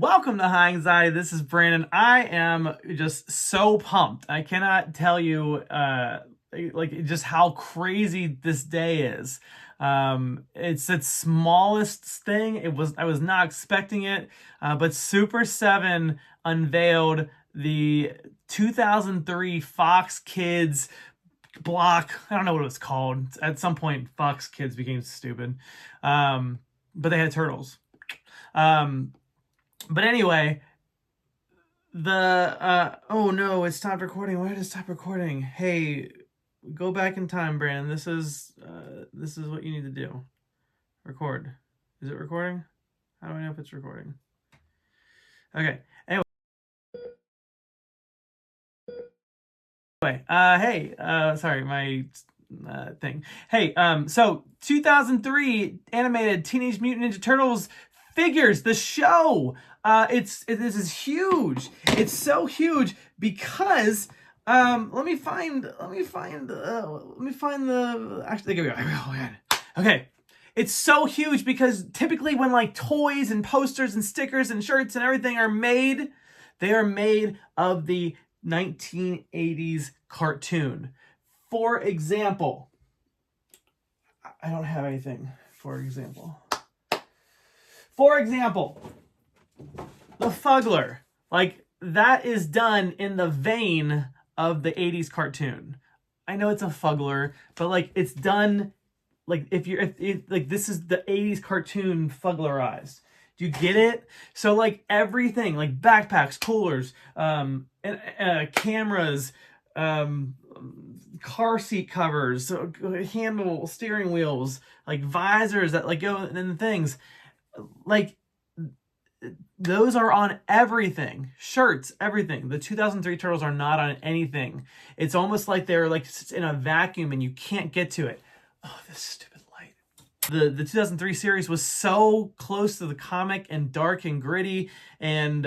Welcome to High Anxiety. This is Brandon. I am just so pumped. I cannot tell you like just how crazy this day is. It's its smallest thing. I was not expecting it, but Super7 unveiled the 2003 Fox Kids block. I don't know what it was called. At some point, Fox Kids became stupid. But they had turtles. But anyway, oh no, it stopped recording. Why did it stop recording? Hey, go back in time, Brandon. This is what you need to do. Record. Is it recording? How do I know if it's recording? Okay. Anyway, hey, sorry, my thing. Hey, so 2003 animated Teenage Mutant Ninja Turtles figures, the show. This is huge. It's so huge because let me find the actually there we go. Oh, okay. It's so huge because typically when like toys and posters and stickers and shirts and everything are made, they are made of the 1980s cartoon. For example, I don't have anything. For example, the Fuggler, like that is done in the vein of the 80s cartoon. I know it's a Fuggler, but like it's done like if like this is the 80s cartoon Fugglerized. Do you get it? So like everything, like backpacks, coolers, cameras, car seat covers, handle, steering wheels, like visors that like go in things, like those are on everything. Shirts, everything. The 2003 Turtles are not on anything. It's almost like they're like in a vacuum and you can't get to it. Oh, this stupid light. The 2003 series was so close to the comic and dark and gritty and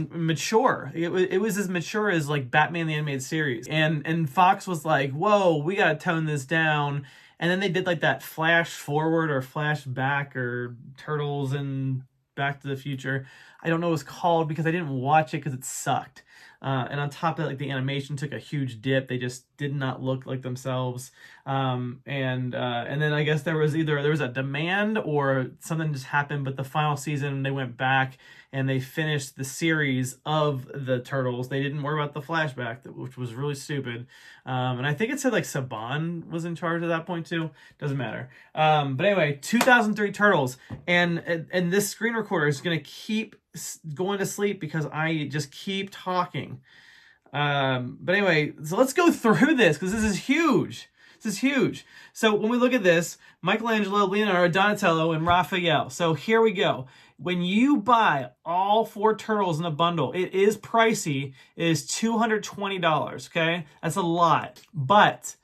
mature. It was as mature as like Batman the Animated Series. And Fox was like, whoa, we gotta tone this down. And then they did like that flash forward or flash back or Turtles and Back to the Future. I don't know what it's called because I didn't watch it because it sucked. And on top of that, like the animation took a huge dip. They just did not look like themselves. And then I guess there was a demand or something just happened. But the final season, they went back and they finished the series of the Turtles. They didn't worry about the flashback, which was really stupid. And I think it said like Saban was in charge at that point too. Doesn't matter. But anyway, 2003 Turtles, and this screen recorder is gonna keep going to sleep because I just keep talking. But anyway, so let's go through this because this is huge. This is huge. So when we look at this, Michelangelo, Leonardo, Donatello, and Raphael. So here we go. When you buy all 4 Turtles in a bundle, it is pricey. It is $220, okay? That's a lot. But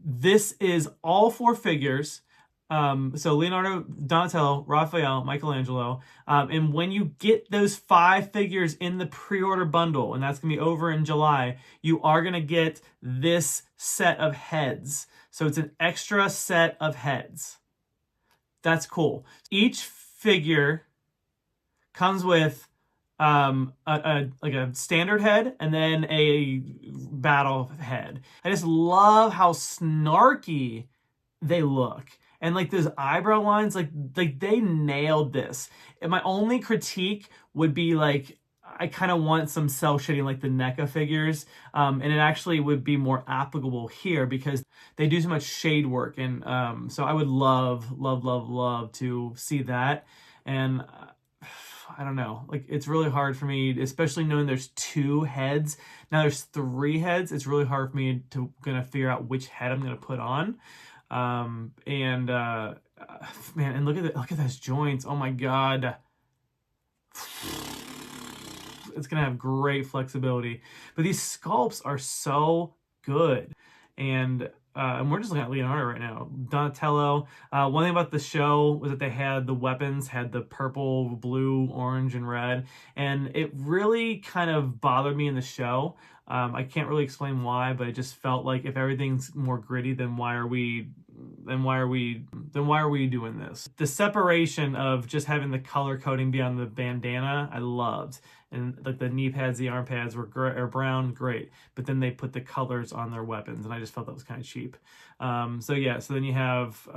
this is all 4 figures. So Leonardo, Donatello, Raphael, Michelangelo. And when you get those 5 figures in the pre-order bundle, and that's going to be over in July, you are going to get this set of heads. So it's an extra set of heads. That's cool. Each figure comes with like a standard head and then a battle head. I just love how snarky they look. And like those eyebrow lines, like they nailed this. And my only critique would be like, I kind of want some cell shading like the NECA figures. And it actually would be more applicable here because they do so much shade work. And so I would love to see that. And I don't know, like it's really hard for me, especially knowing there's 2 heads. Now there's 3 heads. It's really hard for me to figure out which head I'm gonna put on. Man, and look at those joints. Oh my God. It's gonna have great flexibility. But these sculpts are so good. And we're just looking at Leonardo right now. Donatello. One thing about the show was that they had the weapons, had the purple, blue, orange, and red. And it really kind of bothered me in the show. I can't really explain why, but it just felt like if everything's more gritty, then why are we why are we doing this? The separation of just having the color coding be on the bandana, I loved. And like the knee pads, the arm pads were brown, great. But then they put the colors on their weapons, and I just felt that was kind of cheap. So yeah, so then you have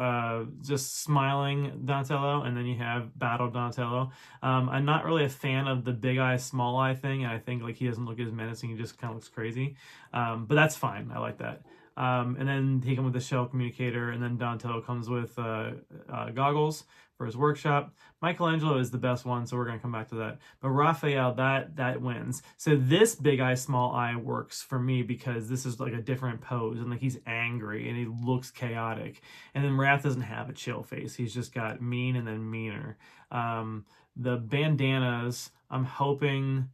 just smiling Donatello, and then you have battle Donatello. I'm not really a fan of the big eye, small eye thing, and I think like he doesn't look as menacing, he just kind of looks crazy. But that's fine, I like that. And then he comes with the shell communicator, and then Donatello comes with goggles for his workshop. Michelangelo is the best one, so we're going to come back to that. But Raphael, that wins. So this big eye, small eye works for me because this is like a different pose, and like he's angry, and he looks chaotic. And then Raph doesn't have a chill face. He's just got mean and then meaner. The bandanas, I'm hoping...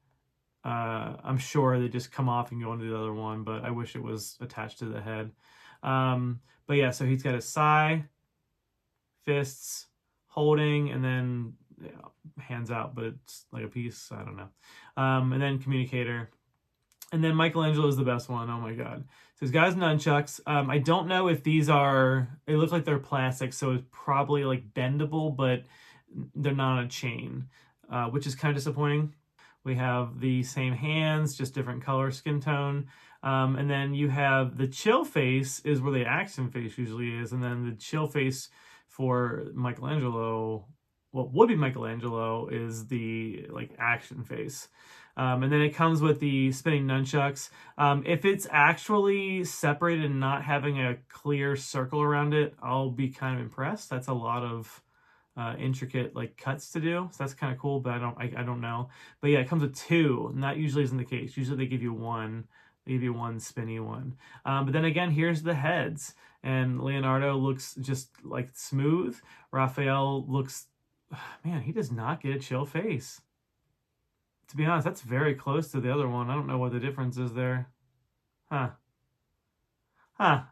I'm sure they just come off and go into the other one, but I wish it was attached to the head. But yeah, so he's got his sai, fists, holding, and then hands out, but it's like a piece. I don't know. And then communicator. And then Michelangelo is the best one. Oh my God. So he's got his nunchucks. I don't know if these are, they look like they're plastic, so it's probably like bendable, but they're not on a chain, which is kind of disappointing. We have the same hands, just different color, skin tone. And then you have the chill face is where the action face usually is. And then the chill face for Michelangelo, what would be Michelangelo, is the like action face. And then it comes with the spinning nunchucks. If it's actually separated and not having a clear circle around it, I'll be kind of impressed. That's a lot of intricate like cuts to do, so that's kind of cool, but I don't know. But yeah, it comes with two, and that usually isn't the case. Usually they give you one spinny one. But then again, here's the heads, and Leonardo looks just like smooth. Raphael looks, man, he does not get a chill face, to be honest. That's very close to the other one. I don't know what the difference is there. I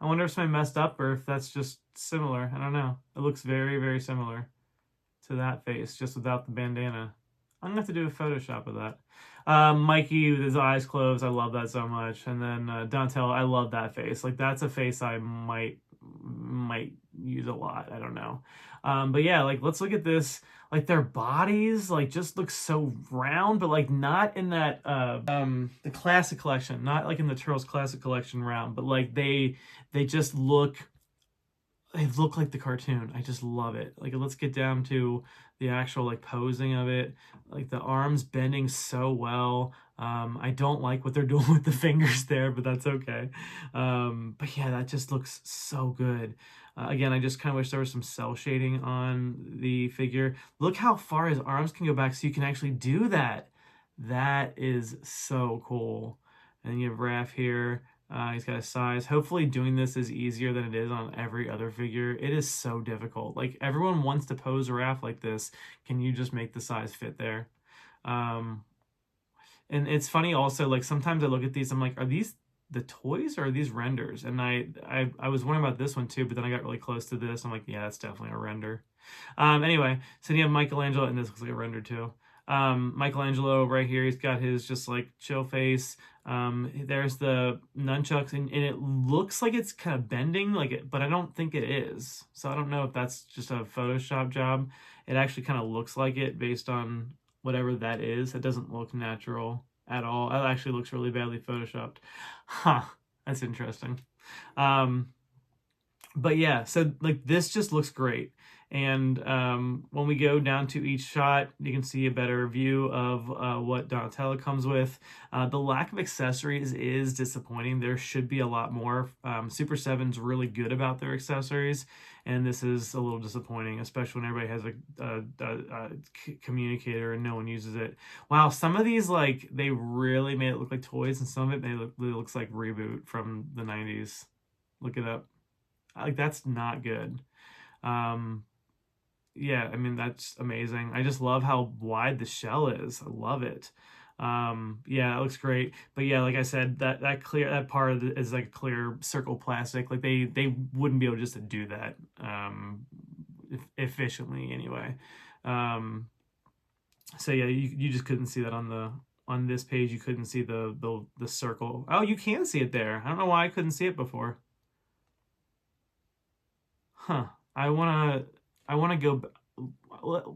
wonder if something messed up or if that's just similar. I don't know. It looks very, very similar to that face, just without the bandana. I'm gonna have to do a Photoshop of that. Mikey with his eyes closed, I love that so much. And then Donatello, I love that face. Like that's a face I might use a lot. I don't know. But yeah, like let's look at this. Like their bodies like just look so round, but like not in that the classic collection, not like in the Turtles classic collection round, but like they just look, they look like the cartoon. I just love it. Like let's get down to the actual like posing of it. Like the arms bending so well. I don't like what they're doing with the fingers there, but that's okay. But yeah, that just looks so good. Again, I just kind of wish there was some cell shading on the figure. Look how far his arms can go back so you can actually do that. That is so cool. And you have Raph here. He's got a size. Hopefully doing this is easier than it is on every other figure. It is so difficult. Like everyone wants to pose a Raph like this. Can you just make the size fit there? And it's funny also, like sometimes I look at these, I'm like, are these the toys or are these renders? And I was wondering about this one too, but then I got really close to this. I'm like, yeah, that's definitely a render. Anyway, so you have Michelangelo, and this looks like a render too. Michelangelo right here, he's got his just like chill face. There's the nunchucks, and it looks like it's kind of bending, like it, but I don't think it is. So I don't know if that's just a Photoshop job. It actually kind of looks like it based on whatever that is. It doesn't look natural at all. It actually looks really badly Photoshopped. Huh, that's interesting. But yeah, so like this just looks great. And when we go down to each shot, you can see a better view of what Donatello comes with. The lack of accessories is disappointing. There should be a lot more. Super7's really good about their accessories, and this is a little disappointing, especially when everybody has a communicator and no one uses it. Wow, some of these, like, they really made it look like toys, and some of it looks like Reboot from the 90s. Look it up. Like, that's not good. Yeah, I mean, that's amazing. I just love how wide the shell is. I love it. Yeah, it looks great. But yeah, like I said, that part of is like clear circle plastic. Like they wouldn't be able just to do that efficiently anyway. So yeah, you just couldn't see that on this page. You couldn't see the circle. Oh, you can see it there. I don't know why I couldn't see it before. Huh. I wanna go.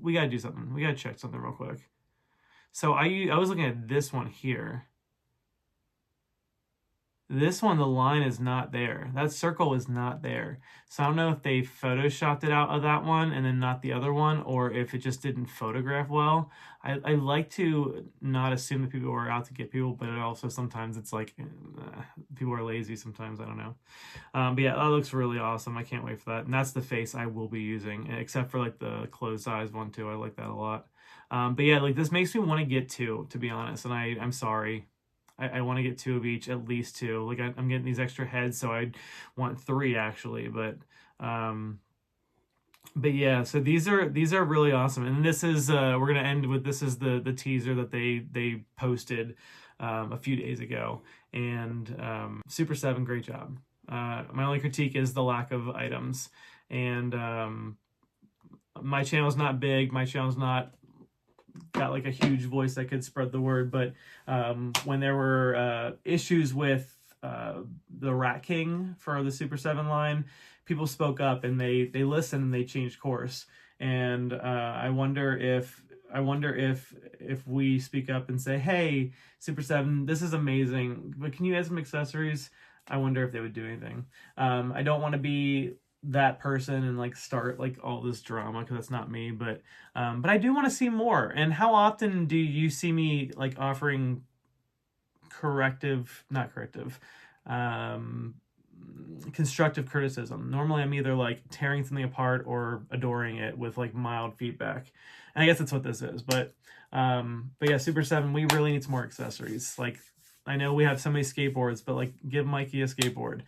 We gotta do something. We gotta check something real quick. So I was looking at this one here. This one, the line is not there. That circle is not there. So I don't know if they photoshopped it out of that one and then not the other one, or if it just didn't photograph well. I like to not assume that people are out to get people, but it also sometimes it's like people are lazy sometimes. I don't know. But yeah, that looks really awesome. I can't wait for that. And that's the face I will be using, except for like the closed eyes one too. I like that a lot. But yeah, like this makes me want to get two, to be honest. And I'm sorry. I want to get two of each, at least two. Like I'm getting these extra heads, so I want three actually. But yeah, so these are really awesome. And this is we're gonna end with, this is the teaser that they posted a few days ago. And Super7, great job. My only critique is the lack of items. And my channel's not big. My channel's not got like a huge voice that could spread the word, but when there were issues with the Rat King for the Super7 line, people spoke up and they listened and they changed course. And I wonder if we speak up and say, hey, Super7, this is amazing, but can you add some accessories? I wonder if they would do anything. I don't want to be that person and like start like all this drama, because that's not me, but I do want to see more. And how often do you see me like offering constructive criticism? Normally I'm either like tearing something apart or adoring it with like mild feedback, and I guess that's what this is. But yeah, Super7, we really need some more accessories. Like, I know we have so many skateboards, but like give Mikey a skateboard.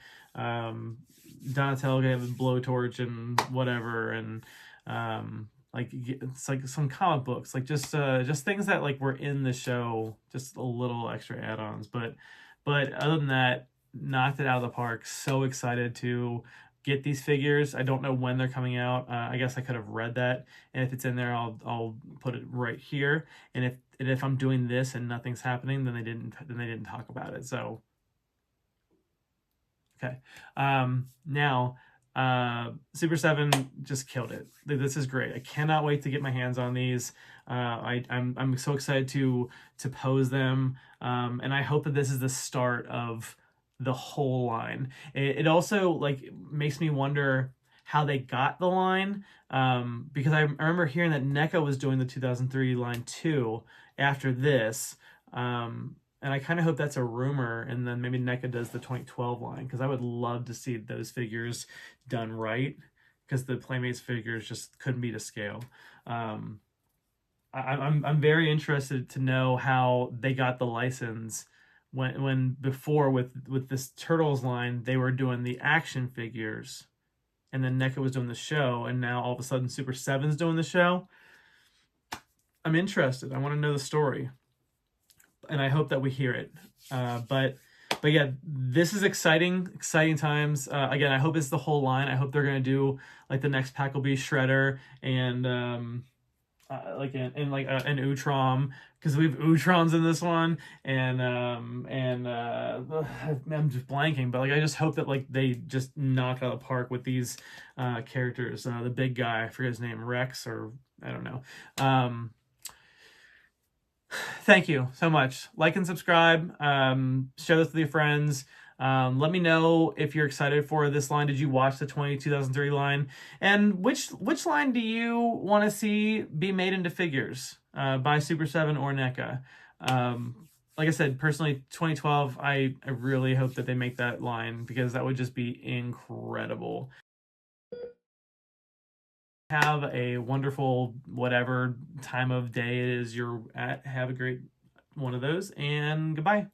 Donatello can have a blowtorch and whatever, and like it's like some comic books, like just things that like were in the show, just a little extra add-ons. But other than that, knocked it out of the park. So excited to get these figures. I don't know when they're coming out. I guess I could have read that, and if it's in there, I'll put it right here. And if I'm doing this and nothing's happening, then they didn't talk about it. So okay. Now, Super7 just killed it. This is great. I cannot wait to get my hands on these. I'm so excited to pose them. And I hope that this is the start of the whole line. It also like makes me wonder how they got the line, because I remember hearing that NECA was doing the 2003 line too after this. And I kind of hope that's a rumor, and then maybe NECA does the 2012 line, because I would love to see those figures done right, because the Playmates figures just couldn't be to scale. I'm very interested to know how they got the license when before with this Turtles line they were doing the action figures, and then NECA was doing the show, and now all of a sudden Super7's doing the show. I'm interested. I want to know the story, and I hope that we hear it. But yeah, this is exciting times. Again, I hope it's the whole line. I hope they're gonna do like the next pack will be Shredder and like an Utrom, because we have Utrons in this one, and I'm just blanking, but like I just hope that like they just knock out of the park with these characters. The big guy, I forget his name, Rex, or I don't know. Thank you so much. Like and subscribe. Share this with your friends. Let me know if you're excited for this line. Did you watch the 2003 line? And which line do you want to see be made into figures by Super7 or NECA? Like I said, personally, 2012, I really hope that they make that line, because that would just be incredible. Have a wonderful whatever time of day it is you're at. Have a great one of those, and goodbye.